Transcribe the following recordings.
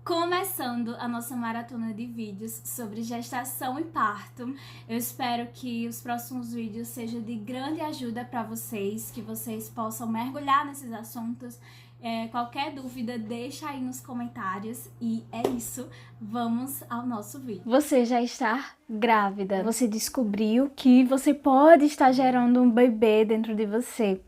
Começando a nossa maratona de vídeos sobre gestação e parto. Eu espero que os próximos vídeos sejam de grande ajuda para vocês, que vocês possam mergulhar nesses assuntos. Qualquer dúvida, deixa aí nos comentários. E é isso, vamos ao nosso vídeo. Você já está grávida, você descobriu que você pode estar gerando um bebê dentro de você.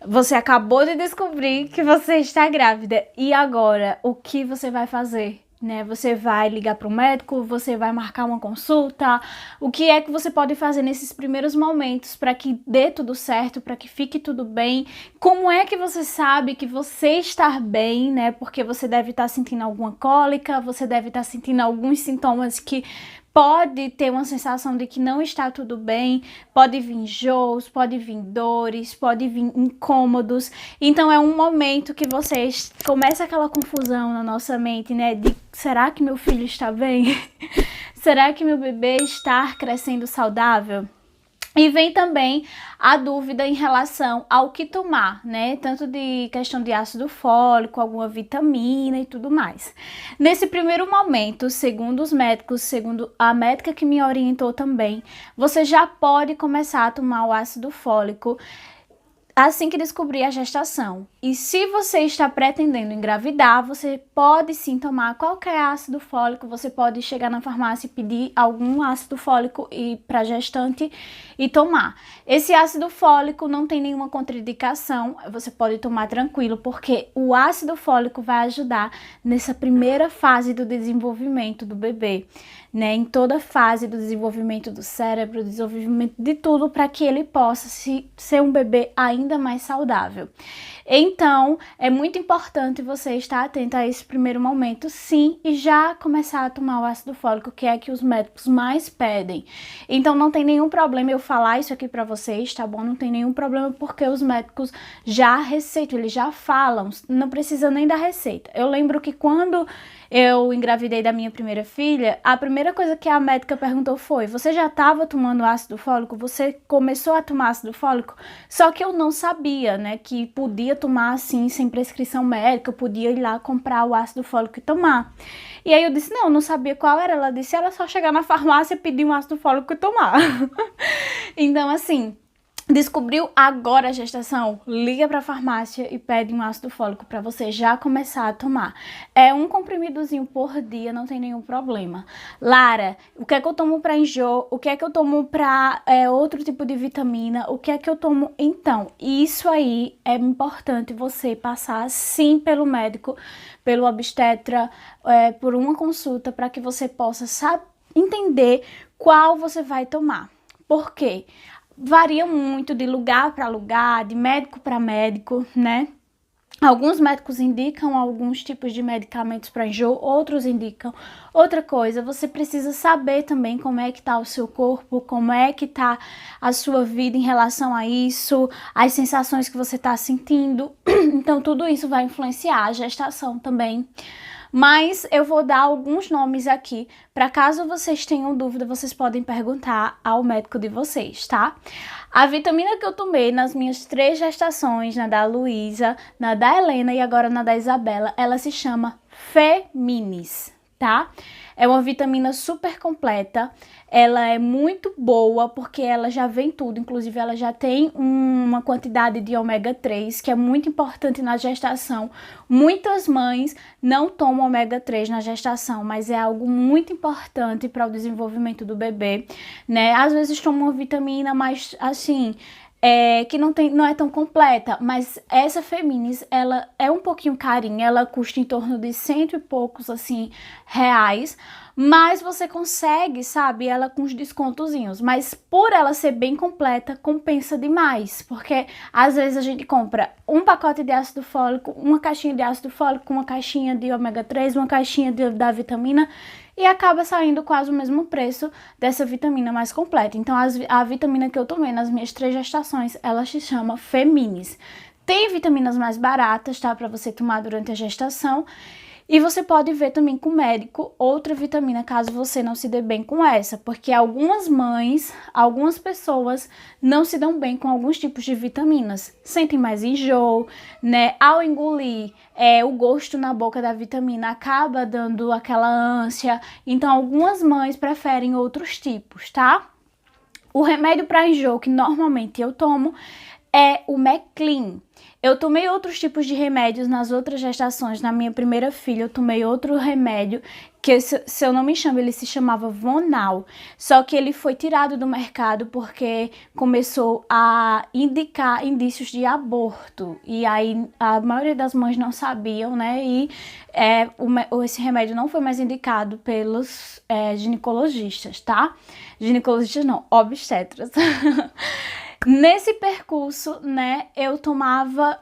Você acabou de descobrir que você está grávida. E agora, o que você vai fazer? Você vai ligar para o médico? Você vai marcar uma consulta? O que é que você pode fazer nesses primeiros momentos para que dê tudo certo, para que fique tudo bem? Como é que você sabe que você está bem, Porque você deve estar sentindo alguma cólica, você deve estar sentindo alguns sintomas que pode ter uma sensação de que não está tudo bem, pode vir enjoos, pode vir dores, pode vir incômodos. Então é um momento que vocês começa aquela confusão na nossa mente, de será que meu filho está bem? Será que meu bebê está crescendo saudável? E vem também a dúvida em relação ao que tomar, Tanto de questão de ácido fólico, alguma vitamina e tudo mais. Nesse primeiro momento, segundo os médicos, segundo a médica que me orientou também, você já pode começar a tomar o ácido fólico assim que descobrir a gestação. E se você está pretendendo engravidar, você pode sim tomar qualquer ácido fólico. Você pode chegar na farmácia e pedir algum ácido fólico para gestante e tomar. Esse ácido fólico não tem nenhuma contraindicação, você pode tomar tranquilo, porque o ácido fólico vai ajudar nessa primeira fase do desenvolvimento do bebê, em toda a fase do desenvolvimento do cérebro, desenvolvimento de tudo, para que ele possa ser um bebê ainda mais saudável. Então, é muito importante você estar atento a esse primeiro momento, sim, e já começar a tomar o ácido fólico, que é que os médicos mais pedem. Então, não tem nenhum problema eu falar isso aqui para vocês, tá bom? Não tem nenhum problema, porque os médicos já receitam, eles já falam, não precisa nem da receita. Eu lembro que quando eu engravidei da minha primeira filha, a primeira coisa que a médica perguntou foi: você já estava tomando ácido fólico? Você começou a tomar ácido fólico? Só que eu não sabia, que podia tomar assim, sem prescrição médica, eu podia ir lá comprar o ácido fólico e tomar. E aí eu disse, não sabia qual era. Ela disse, era só chegar na farmácia, pedir um ácido fólico e tomar. Então, assim, descobriu agora a gestação? Liga para a farmácia e pede um ácido fólico para você já começar a tomar. É um comprimidozinho por dia, não tem nenhum problema. Lara, o que é que eu tomo para enjoo? O que é que eu tomo para outro tipo de vitamina? O que é que eu tomo? Então, isso aí é importante você passar sim pelo médico, pelo obstetra, por uma consulta, para que você possa entender qual você vai tomar. Por quê? Varia muito de lugar para lugar, de médico para médico, Alguns médicos indicam alguns tipos de medicamentos para enjoo, outros indicam outra coisa. Você precisa saber também como é que está o seu corpo, como é que está a sua vida em relação a isso, as sensações que você está sentindo. Então, tudo isso vai influenciar a gestação também. Mas eu vou dar alguns nomes aqui, para caso vocês tenham dúvida, vocês podem perguntar ao médico de vocês, tá? A vitamina que eu tomei nas minhas 3 gestações, na da Luísa, na da Helena e agora na da Isabela, ela se chama Feminis, tá? É uma vitamina super completa, ela é muito boa porque ela já vem tudo, inclusive ela já tem uma quantidade de ômega 3 que é muito importante na gestação. Muitas mães não tomam ômega 3 na gestação, mas é algo muito importante para o desenvolvimento do bebê, Às vezes tomam uma vitamina, mas assim, que não é tão completa, mas essa Feminis, ela é um pouquinho carinha, ela custa em torno de 100 e poucos, assim, reais, mas você consegue, sabe, ela com os descontozinhos, mas por ela ser bem completa, compensa demais, porque às vezes a gente compra um pacote de ácido fólico, uma caixinha de ácido fólico, uma caixinha de ômega 3, uma caixinha da vitamina, e acaba saindo quase o mesmo preço dessa vitamina mais completa. Então, a vitamina que eu tomei nas minhas 3 gestações, ela se chama Feminis. Tem vitaminas mais baratas, tá? Para você tomar durante a gestação. E você pode ver também com o médico outra vitamina, caso você não se dê bem com essa, porque algumas mães, algumas pessoas não se dão bem com alguns tipos de vitaminas, sentem mais enjoo, né? Ao engolir, o gosto na boca da vitamina acaba dando aquela ânsia, então algumas mães preferem outros tipos, tá? O remédio para enjoo que normalmente eu tomo é o Meclin. Eu tomei outros tipos de remédios nas outras gestações. Na minha primeira filha, eu tomei outro remédio que, se eu não me engano, ele se chamava Vonal. Só que ele foi tirado do mercado porque começou a indicar indícios de aborto. E aí a maioria das mães não sabiam, né? E esse remédio não foi mais indicado pelos ginecologistas, tá? Ginecologistas não, obstetras. Nesse percurso, né, eu tomava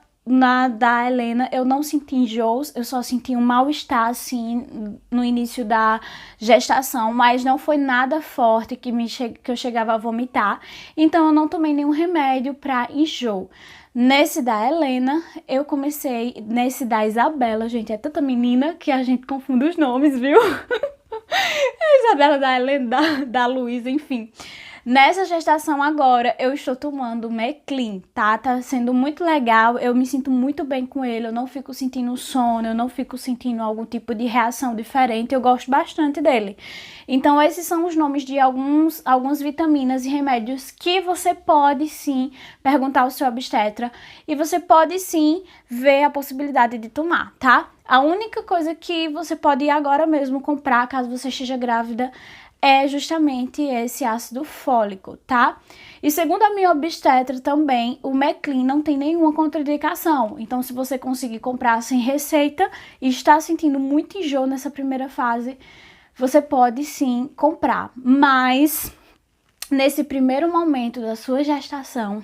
da Helena, eu não senti enjoos, eu só senti um mal-estar, assim, no início da gestação, mas não foi nada forte que eu chegava a vomitar, então eu não tomei nenhum remédio para enjoo. Nesse da Helena, eu comecei, nesse da Isabela, gente, é tanta menina que a gente confunde os nomes, viu? A Isabela, da Helena, da Luísa, enfim. Nessa gestação agora, eu estou tomando o Meclin, tá? Tá sendo muito legal, eu me sinto muito bem com ele, eu não fico sentindo sono, eu não fico sentindo algum tipo de reação diferente, eu gosto bastante dele. Então, esses são os nomes de algumas vitaminas e remédios que você pode sim perguntar ao seu obstetra e você pode sim ver a possibilidade de tomar, tá? A única coisa que você pode ir agora mesmo comprar, caso você esteja grávida, é justamente esse ácido fólico, tá? E segundo a minha obstetra também, o Meclin não tem nenhuma contraindicação. Então, se você conseguir comprar sem receita e está sentindo muito enjoo nessa primeira fase, você pode sim comprar. Mas, nesse primeiro momento da sua gestação,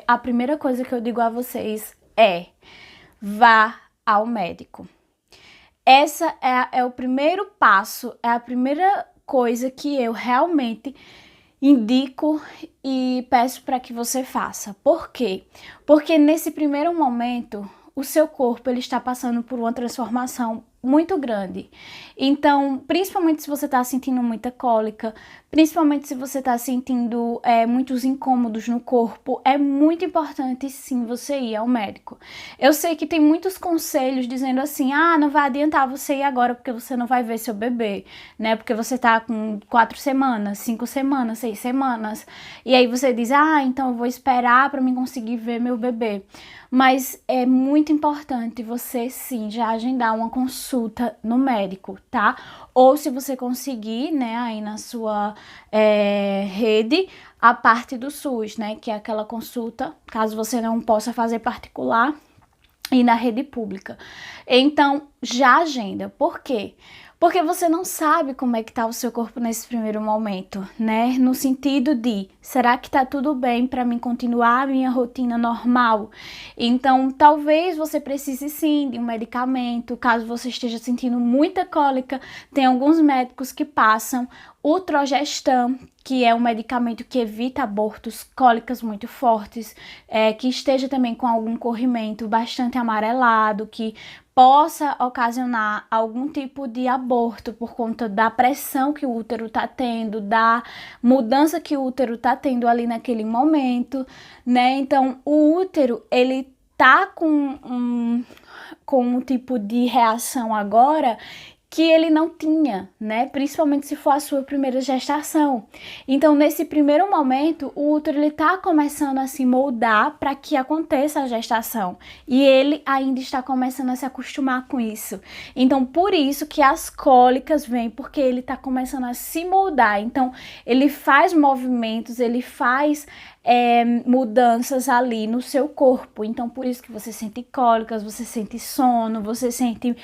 a primeira coisa que eu digo a vocês vá ao médico. Essa é o primeiro passo, é a primeira coisa que eu realmente indico e peço para que você faça. Por quê? Porque nesse primeiro momento, o seu corpo ele está passando por uma transformação muito grande. Então, principalmente se você está sentindo muita cólica, principalmente se você está sentindo muitos incômodos no corpo, é muito importante sim você ir ao médico. Eu sei que tem muitos conselhos dizendo assim, não vai adiantar você ir agora porque você não vai ver seu bebê, né? Porque você tá com 4 semanas, 5 semanas, 6 semanas, e aí você diz, então eu vou esperar para mim conseguir ver meu bebê. Mas é muito importante você sim já agendar uma consulta no médico, tá? Ou se você conseguir, né, aí na sua rede, a parte do SUS, né, que é aquela consulta, caso você não possa fazer particular, e na rede pública. Então, já agenda. Por quê? Porque você não sabe como é que tá o seu corpo nesse primeiro momento, né? No sentido de, será que tá tudo bem para mim continuar a minha rotina normal? Então, talvez você precise sim de um medicamento, caso você esteja sentindo muita cólica. Tem alguns médicos que passam o Trogestan, que é um medicamento que evita abortos, cólicas muito fortes, que esteja também com algum corrimento bastante amarelado, que possa ocasionar algum tipo de aborto por conta da pressão que o útero está tendo, da mudança que o útero está tendo ali naquele momento, né? Então, o útero, ele tá com um tipo de reação agora que ele não tinha, né? Principalmente se for a sua primeira gestação. Então, nesse primeiro momento, o útero ele tá começando a se moldar para que aconteça a gestação. E ele ainda está começando a se acostumar com isso. Então, por isso que as cólicas vêm, porque ele tá começando a se moldar. Então, ele faz movimentos, ele faz mudanças ali no seu corpo. Então, por isso que você sente cólicas, você sente sono, você sente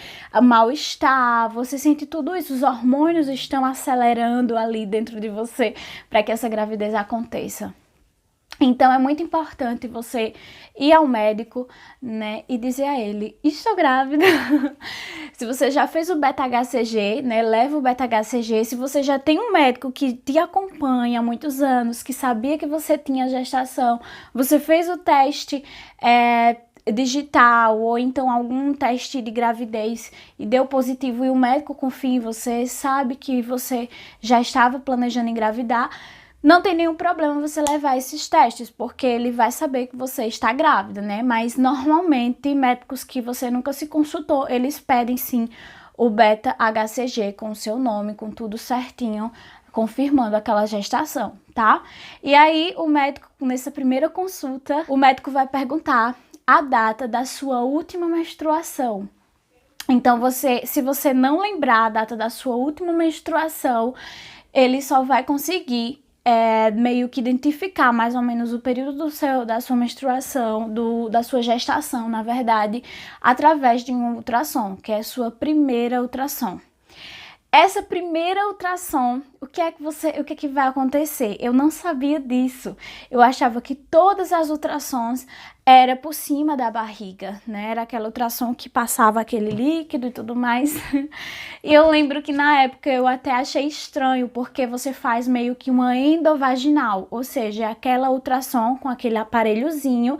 mal-estar, você sente tudo isso. Os hormônios estão acelerando ali dentro de você para que essa gravidez aconteça. Então, é muito importante você ir ao médico, né, e dizer a ele, estou grávida. Se você já fez o beta-HCG, né, leva o beta-HCG. Se você já tem um médico que te acompanha há muitos anos, que sabia que você tinha gestação, você fez o teste, digital ou então algum teste de gravidez e deu positivo e o médico confia em você, sabe que você já estava planejando engravidar, não tem nenhum problema você levar esses testes, porque ele vai saber que você está grávida, né? Mas normalmente médicos que você nunca se consultou, eles pedem sim o beta-HCG com o seu nome, com tudo certinho, confirmando aquela gestação, tá? E aí o médico, nessa primeira consulta, o médico vai perguntar a data da sua última menstruação. Então, se você não lembrar a data da sua última menstruação, ele só vai conseguir meio que identificar mais ou menos o período da sua menstruação, da sua gestação, na verdade, através de um ultrassom, que é a sua primeira ultrassom. Essa primeira ultrassom, o que é que vai acontecer? Eu não sabia disso. Eu achava que todas as ultrassons era por cima da barriga, né? Era aquela ultrassom que passava aquele líquido e tudo mais. E eu lembro que na época eu até achei estranho, porque você faz meio que uma endovaginal, ou seja, aquela ultrassom com aquele aparelhozinho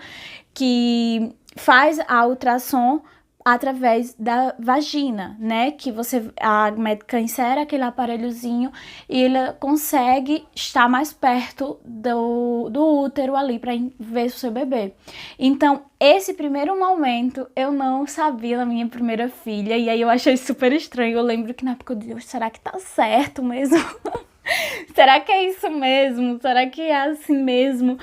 que faz a ultrassom através da vagina, né? Que a médica insere aquele aparelhozinho e ele consegue estar mais perto do útero ali para ver o seu bebê. Então, esse primeiro momento eu não sabia na minha primeira filha e aí eu achei super estranho. Eu lembro que na época eu disse, será que tá certo mesmo? Será que é isso mesmo? Será que é assim mesmo?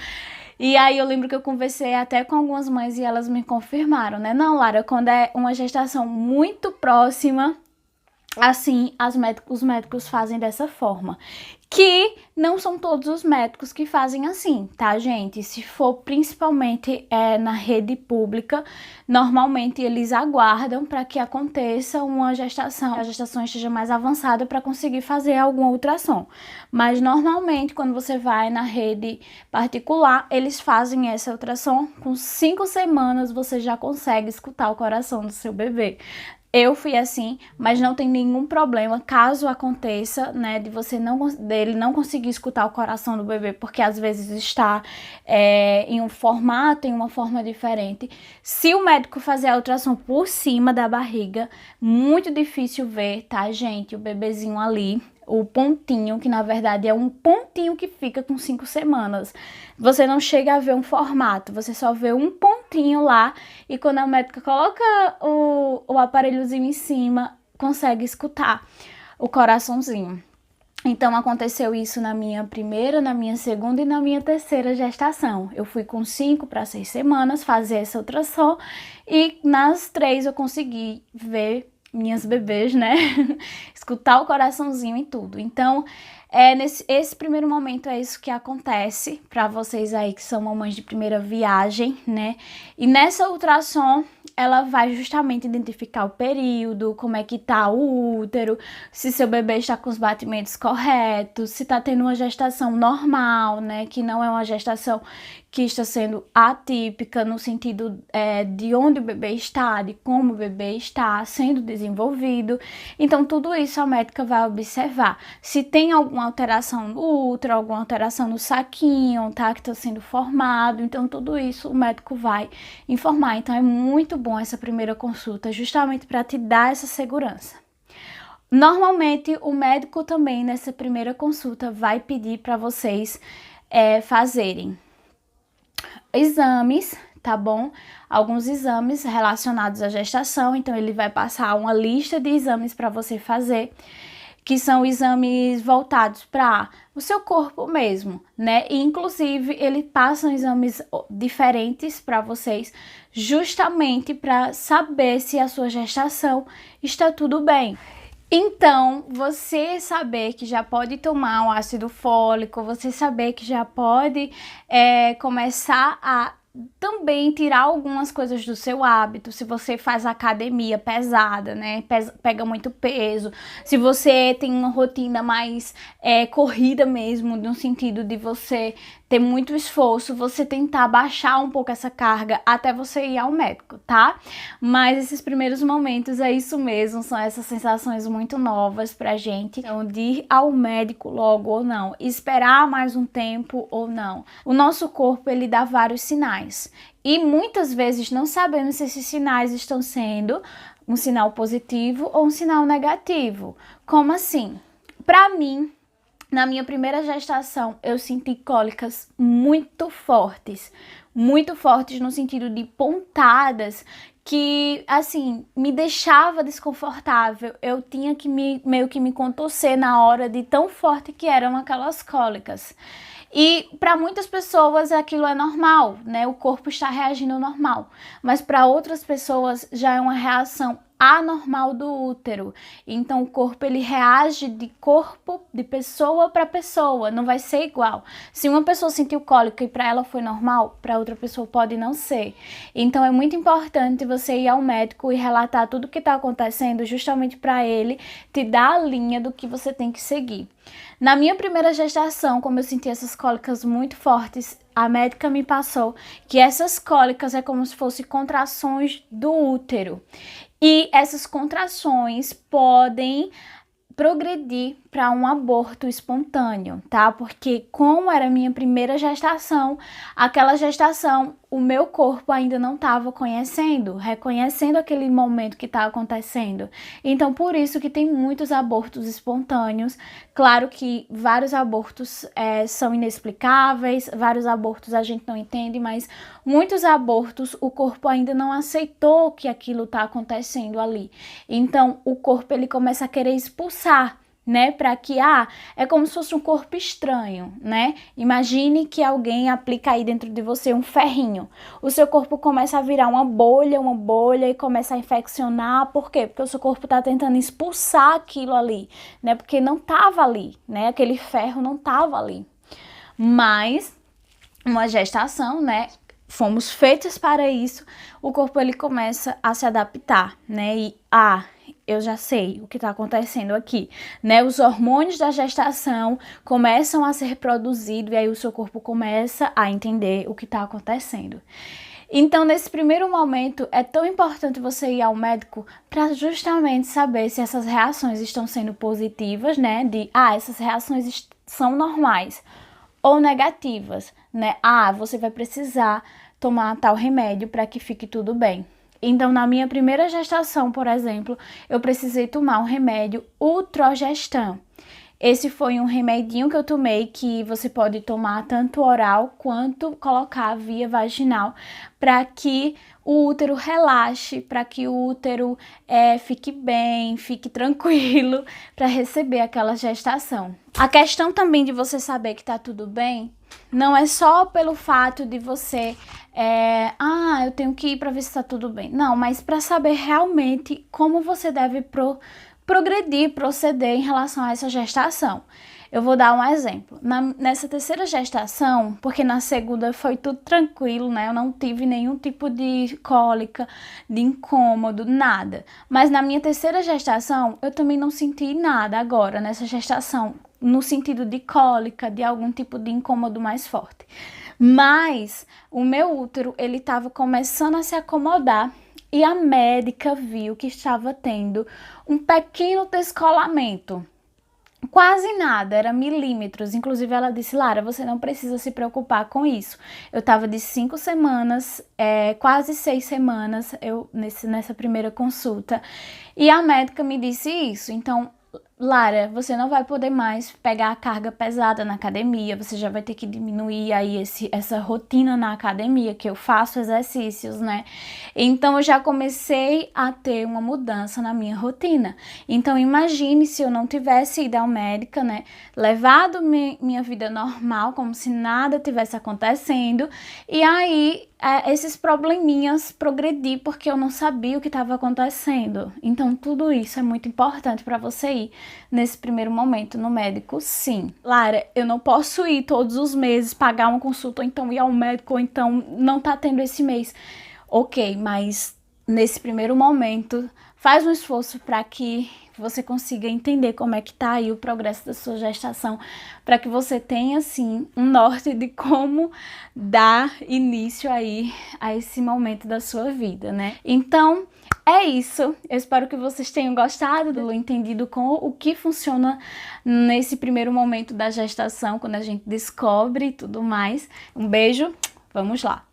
E aí eu lembro que eu conversei até com algumas mães e elas me confirmaram, né? Não, Lara, quando é uma gestação muito próxima, assim, os médicos fazem dessa forma. Que não são todos os médicos que fazem assim, tá, gente? Se for principalmente na rede pública, normalmente eles aguardam para que aconteça uma gestação, a gestação esteja mais avançada para conseguir fazer alguma ultrassom. Mas normalmente, quando você vai na rede particular, eles fazem essa ultrassom. Com 5 semanas você já consegue escutar o coração do seu bebê. Eu fui assim, mas não tem nenhum problema caso aconteça, né, dele não conseguir escutar o coração do bebê, porque às vezes está em um formato, em uma forma diferente. Se o médico fazer a ultrassom por cima da barriga, muito difícil ver, tá, gente, o bebezinho ali, o pontinho, que na verdade é um pontinho que fica com 5 semanas. Você não chega a ver um formato, você só vê um pontinho lá e quando a médica coloca o aparelhozinho em cima, consegue escutar o coraçãozinho. Então aconteceu isso na minha primeira, na minha segunda e na minha terceira gestação. Eu fui com 5 para 6 semanas fazer essa ultrassom e nas 3 eu consegui ver minhas bebês, né? Escutar o coraçãozinho e tudo. Então, esse primeiro momento é isso que acontece para vocês aí que são mamães de primeira viagem, né? E nessa ultrassom, ela vai justamente identificar o período, como é que tá o útero, se seu bebê está com os batimentos corretos, se tá tendo uma gestação normal, né? Que não é uma gestação que está sendo atípica no sentido de onde o bebê está, de como o bebê está sendo desenvolvido. Então, tudo isso a médica vai observar. Se tem alguma alteração no útero, alguma alteração no saquinho, tá? Que está sendo formado. Então, tudo isso o médico vai informar. Então, é muito bom essa primeira consulta, justamente para te dar essa segurança. Normalmente, o médico também, nessa primeira consulta, vai pedir para vocês fazerem exames, tá bom? Alguns exames relacionados à gestação, então ele vai passar uma lista de exames para você fazer, que são exames voltados para o seu corpo mesmo, né? E inclusive ele passa exames diferentes para vocês, justamente para saber se a sua gestação está tudo bem. Então, você saber que já pode tomar um ácido fólico, você saber que já pode começar a também tirar algumas coisas do seu hábito, se você faz academia pesada, né, pega muito peso, se você tem uma rotina mais corrida mesmo, no sentido de você ter muito esforço você tentar baixar um pouco essa carga até você ir ao médico, tá? Mas esses primeiros momentos é isso mesmo, são essas sensações muito novas pra gente, então de ir ao médico logo ou não, esperar mais um tempo ou não. O nosso corpo, ele dá vários sinais e muitas vezes não sabemos se esses sinais estão sendo um sinal positivo ou um sinal negativo. Como assim? Pra mim, na minha primeira gestação, eu senti cólicas muito fortes no sentido de pontadas que, assim, me deixava desconfortável. Eu tinha que meio que me contorcer na hora de tão forte que eram aquelas cólicas. E para muitas pessoas aquilo é normal, né? O corpo está reagindo normal. Mas para outras pessoas já é uma reação anormal do útero. Então o corpo ele reage de pessoa para pessoa, não vai ser igual. Se uma pessoa sentiu cólica e para ela foi normal, para outra pessoa pode não ser. Então é muito importante você ir ao médico e relatar tudo o que está acontecendo, justamente para ele te dar a linha do que você tem que seguir. Na minha primeira gestação, como eu senti essas cólicas muito fortes, a médica me passou que essas cólicas é como se fossem contrações do útero. E essas contrações podem progredir para um aborto espontâneo, tá? Porque como era minha primeira gestação, aquela gestação, o meu corpo ainda não estava reconhecendo aquele momento que está acontecendo. Então, por isso que tem muitos abortos espontâneos. Claro que vários abortos são inexplicáveis, vários abortos a gente não entende, mas muitos abortos o corpo ainda não aceitou que aquilo está acontecendo ali. Então, o corpo ele começa a querer expulsar, né, para que é como se fosse um corpo estranho, né? Imagine que alguém aplica aí dentro de você um ferrinho. O seu corpo começa a virar uma bolha e começa a infeccionar. Por quê? Porque o seu corpo está tentando expulsar aquilo ali, né? Porque não estava ali, né? Aquele ferro não estava ali. Mas uma gestação, né? Fomos feitos para isso. O corpo ele começa a se adaptar, né? E eu já sei o que está acontecendo aqui, né? Os hormônios da gestação começam a ser produzidos e aí o seu corpo começa a entender o que está acontecendo. Então, nesse primeiro momento, é tão importante você ir ao médico para justamente saber se essas reações estão sendo positivas, né? Essas reações são normais ou negativas, né? Você vai precisar tomar tal remédio para que fique tudo bem. Então, na minha primeira gestação, por exemplo, eu precisei tomar um remédio Utrogestan. Esse foi um remedinho que eu tomei que você pode tomar tanto oral quanto colocar via vaginal para que o útero relaxe, para que o útero fique bem, fique tranquilo para receber aquela gestação. A questão também de você saber que tá tudo bem não é só pelo fato de você eu tenho que ir para ver se tá tudo bem. Não, mas para saber realmente como você deve proceder em relação a essa gestação. Eu vou dar um exemplo. Nessa terceira gestação, porque na segunda foi tudo tranquilo, né? Eu não tive nenhum tipo de cólica, de incômodo, nada. Mas na minha terceira gestação, eu também não senti nada agora, nessa gestação, no sentido de cólica, de algum tipo de incômodo mais forte. Mas o meu útero, ele estava começando a se acomodar e a médica viu que estava tendo um pequeno descolamento. Quase nada, era milímetros. Inclusive ela disse, Lara, você não precisa se preocupar com isso. Eu estava de 5 semanas, quase 6 semanas nessa primeira consulta. E a médica me disse isso. Então, Lara, você não vai poder mais pegar a carga pesada na academia, você já vai ter que diminuir aí essa rotina na academia, que eu faço exercícios, né? Então, eu já comecei a ter uma mudança na minha rotina. Então, imagine se eu não tivesse ido ao médico, né? Levado minha vida normal, como se nada tivesse acontecendo. E aí, esses probleminhas progredir porque eu não sabia o que estava acontecendo. Então, tudo isso é muito importante para você ir nesse primeiro momento no médico, sim. Lara, eu não posso ir todos os meses, pagar uma consulta, ou então ir ao médico, ou então não tá tendo esse mês. Ok, mas nesse primeiro momento, faz um esforço para que que você consiga entender como é que tá aí o progresso da sua gestação, para que você tenha, assim, um norte de como dar início aí a esse momento da sua vida, né? Então, é isso. Eu espero que vocês tenham gostado, entendido com o que funciona nesse primeiro momento da gestação, quando a gente descobre e tudo mais. Um beijo, vamos lá!